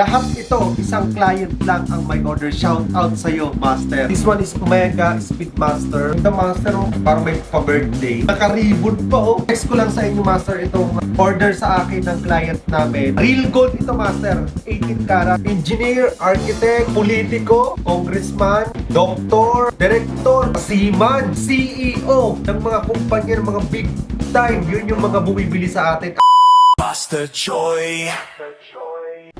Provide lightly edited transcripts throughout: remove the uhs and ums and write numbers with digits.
Lahat ito, isang client lang ang may order. Shout out sa'yo, Master. This one is Omega Speedmaster. The Master, parang may pa-birthday. Naka-ribbon pa, oh. Text ko lang sa inyo, Master, itong order sa akin ng client namin. Real gold ito, Master. 18 karat. Engineer, architect, politiko, congressman, doktor, director, seaman, CEO ng mga kumpanya, ng mga big time. Yun yung mga bumibili sa atin. Master Choi.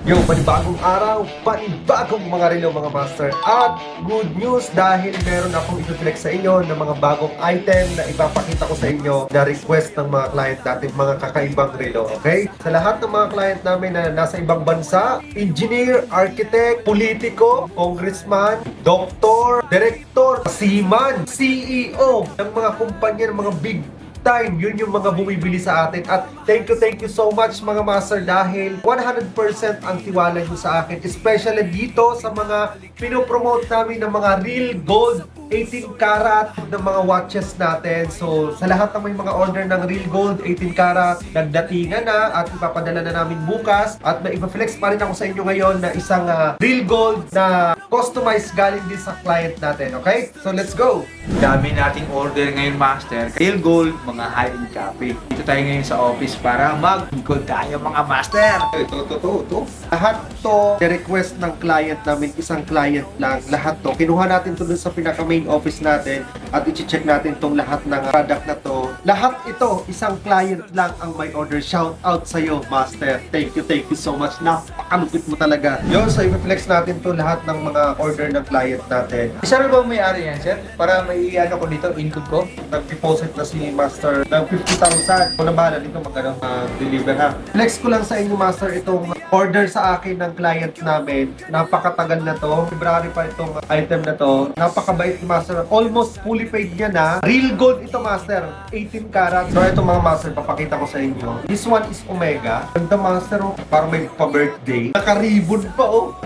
Yo, panibagong araw, panibagong mga relo mga master. At good news dahil meron akong i-flex sa inyo ng mga bagong item na ipapakita ko sa inyo na request ng mga client natin, mga kakaibang relo, okay? Sa lahat ng mga client namin na nasa ibang bansa, engineer, architect, politiko, congressman, doktor, director, seaman, CEO ng mga kumpanya, ng mga big time, yun yung mga bumibili sa atin. At thank you so much mga master dahil 100% ang tiwala nyo sa akin, especially dito sa mga pinopromote namin ng mga real gold 18 karat ng mga watches natin. So sa lahat ng may mga order ng real gold 18 karat, nagdatingan na at ipapadala na namin bukas. At may ipa-flex pa rin ako sa inyo ngayon na isang real gold na customized galing din sa client natin. Okay? So let's go! Dami nating order ngayon, Master. Real gold, mga high-end copy. Dito tayo ngayon sa office para mag-gold tayo, mga Master. Ito. Lahat to, request ng client namin, isang client lang. Lahat to, kinuha natin to dun sa pinaka-main office natin at i-check natin tong lahat ng product na to. Lahat ito, isang client lang ang may order. Shout out sa'yo, Master. Thank you so much. Napakalupit mo talaga. Yun, so i-flex natin to lahat ng mga order ng client natin. Isa na ba may-ari yan, sir? Para may ano ko dito, income ko? Nag-deposit na si Master ng 50,000. Kung na bahala dito, magkano deliver ha. Flex ko lang sa inyo, Master, itong order sa akin ng client namin. Napakatagal na to. February pa itong item na to. Napakabait ni Master. Almost fully paid niya na. Real gold ito, Master. 18 karat. So ito mga Master, papakita ko sa inyo. This one is Omega. Ganda, Master, oh. Parang may pa-birthday. Naka-ribbon pa, oh.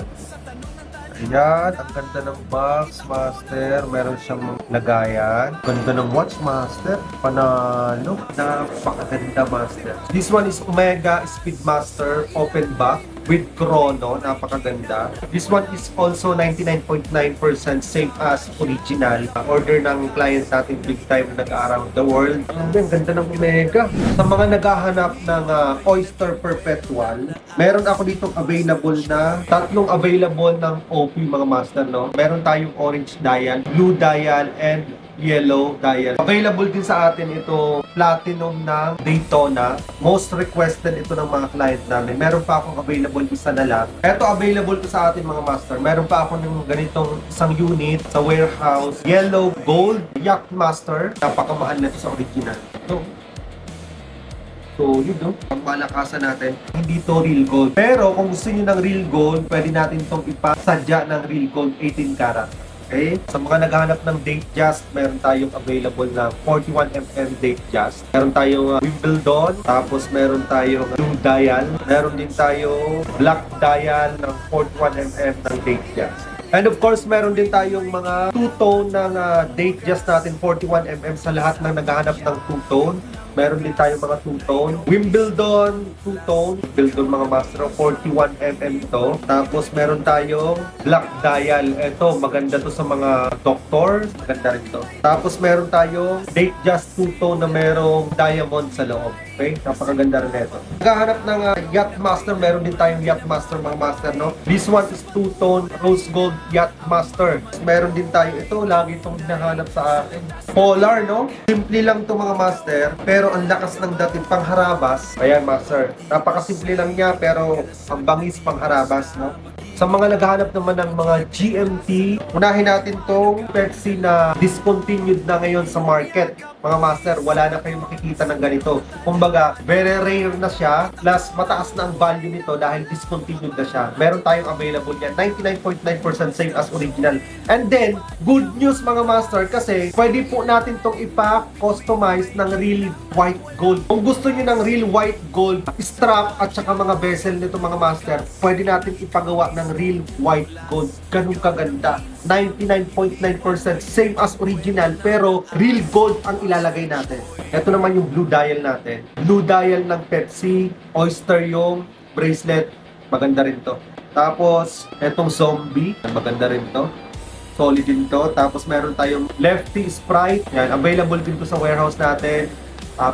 Ayan, ang ganda ng box, Master. Meron siyang lagayan. Ganda ng watch, Master. Panalo. Napakaganda, Master. This one is Omega Speedmaster Open Back with chrono. Napakaganda. This one is also 99.9% same as original. Order ng client natin big time nag-around the world. Ang ganda ng Omega. Sa mga naghahanap ng Oyster Perpetual, meron ako ditong available na tatlong available ng OP mga master, no? Meron tayong orange dial, blue dial, and yellow dial. Available din sa atin ito platinum ng Daytona. Most requested ito ng mga client namin. Meron pa akong available isa na lang. Ito available to sa atin mga master. Meron pa ako ng ganitong isang unit sa warehouse. Yellow gold Yacht Master. Napakamahal na ito sa original. So, yun no, ang malakasan natin, hindi to real gold. Pero kung gusto niyo ng real gold, pwede natin itong ipasadya ng real gold 18 karat. Okay? Sa mga naghahanap ng date just, meron tayong available na 41mm date just. Meron tayong Wimbledon, tapos meron tayong blue dial. Meron din tayong black dial ng 41mm ng date just. And of course, meron din tayong mga two-tone ng date just natin, 41mm sa lahat ng naghahanap ng two-tone. Meron din tayong mga two-tone. Wimbledon, two-tone. Wimbledon mga master, 41mm ito. Tapos meron tayong black dial. Ito, maganda to sa mga doctor. Maganda rin to. Tapos meron tayong date just two-tone na merong diamond sa loob. Okay? Napakaganda rin ito. Naghahanap ng Yacht Master. Meron din tayong Yacht Master mga master, no? This one is two-tone rose gold Yacht Master. Meron din tayo ito. Lagi itong hinahanap sa akin. Polar, no? Simple lang to mga master. Pero ang lakas ng dating pangharabas. Ayan, master. Napakasimple lang niya pero ang bangis pangharabas, no? Sa mga naghahanap naman ng mga GMT, unahin natin tong Pepsi na discontinued na ngayon sa market. Mga master, wala na kayong makikita ng ganito. Kumbaga, very rare na siya, plus mataas na ang value nito dahil discontinued na siya. Meron tayong available yan, 99.9% same as original. And then, good news mga master, kasi pwede po natin tong ipa-customize ng real white gold. Kung gusto nyo ng real white gold, strap at saka mga bezel nito mga master, pwede natin ipagawa ng real white gold. Ganun kaganda. 99.9% same as original pero real gold ang ilalagay natin. Ito naman yung blue dial natin. Blue dial ng Pepsi, Oyster yung bracelet. Maganda rin to. Tapos, etong zombie. Maganda rin to. Solid din to. Tapos, meron tayong Lefty Sprite. Yan, available din to sa warehouse natin.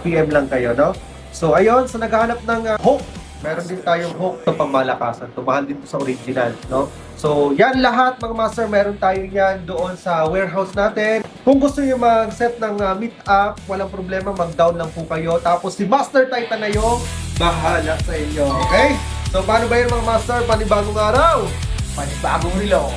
PM lang kayo, no? So, ayun, sa naghahanap ng hook, meron din tayong hook to pangmalakasan. Tumahal din to sa original, no? So, yan lahat mga master, meron tayo yan doon sa warehouse natin. Kung gusto nyo mag-set ng meet up, walang problema, mag-down lang po kayo. Tapos si Master Titan na yung bahala sa inyo, okay? So, paano ba yun mga master? Panibagong araw! Panibagong relo.